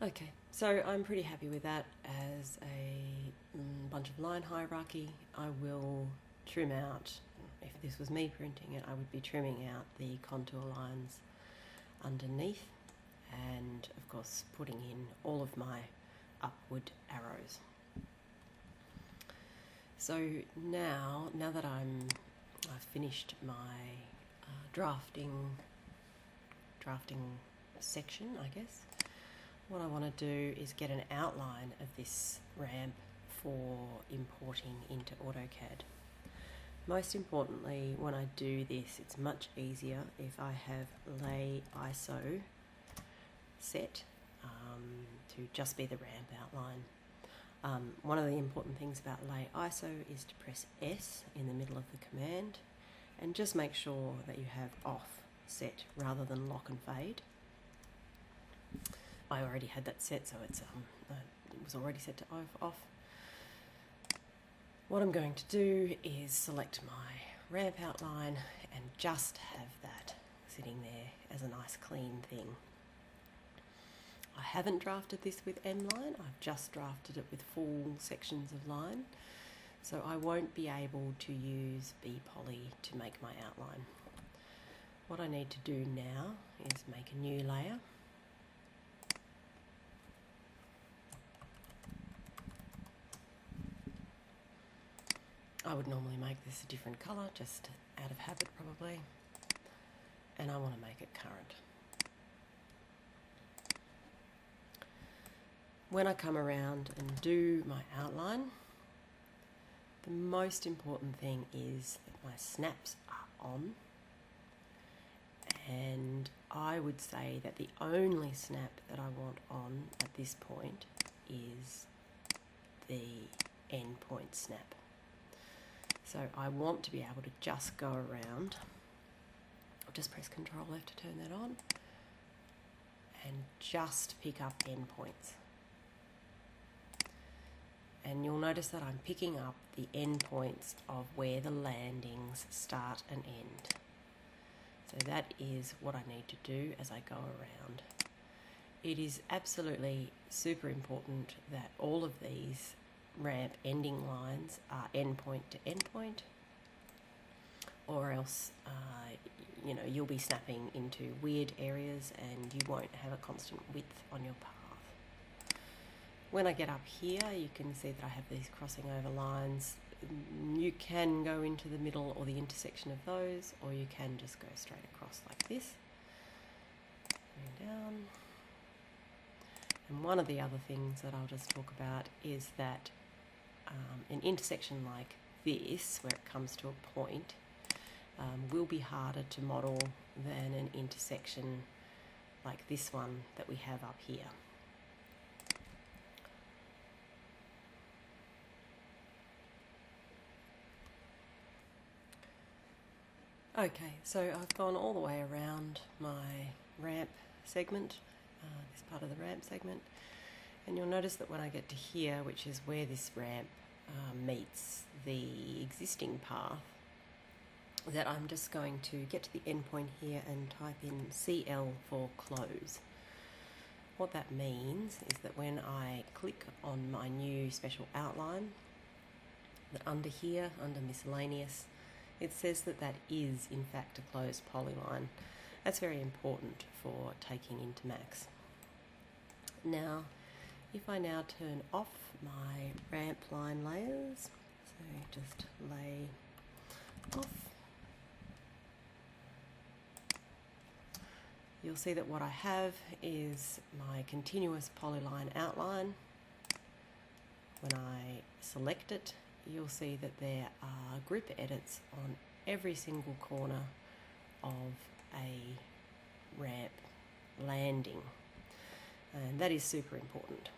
Okay, so I'm pretty happy with that. As a bunch of line hierarchy, I will trim out, if this was me printing it, I would be trimming out the contour lines underneath and of course putting in all of my upward arrows. So now that I've finished my drafting section, I guess, what I want to do is get an outline of this ramp for importing into AutoCAD. Most importantly, when I do this, it's much easier if I have lay ISO set to just be the ramp outline. One of the important things about lay ISO is to press S in the middle of the command and just make sure that you have off set rather than lock and fade. I already had that set, so it was already set to off. What I'm going to do is select my ramp outline and just have that sitting there as a nice clean thing. I haven't drafted this with M-line, I've just drafted it with full sections of line, so I won't be able to use B-Poly to make my outline. What I need to do now is make a new layer. I would normally make this a different colour, just out of habit probably, and I want to make it current. When I come around and do my outline, the most important thing is that my snaps are on, and I would say that the only snap that I want on at this point is the endpoint snap. So I want to be able to just go around, I'll just press Ctrl F to turn that on, and just pick up endpoints. And you'll notice that I'm picking up the endpoints of where the landings start and end. So that is what I need to do as I go around. It is absolutely super important that all of these ramp ending lines are endpoint to endpoint, or else you'll be snapping into weird areas and you won't have a constant width on your path. When I get up here, you can see that I have these crossing over lines. You can go into the middle or the intersection of those, or you can just go straight across like this. Going down. And one of the other things that I'll just talk about is that an intersection like this, where it comes to a point, will be harder to model than an intersection like this one that we have up here. Okay, so I've gone all the way around my ramp segment, this part of the ramp segment, and you'll notice that when I get to here, which is where this ramp meets the existing path, that I'm just going to get to the endpoint here and type in CL for close. What that means is that when I click on my new special outline, that under here, under miscellaneous, it says that that is in fact a closed polyline. That's very important for taking into Max. Now, if I now turn off my ramp line layers, so just lay off, you'll see that what I have is my continuous polyline outline. When I select it, you'll see that there are group edits on every single corner of a ramp landing, and that is super important.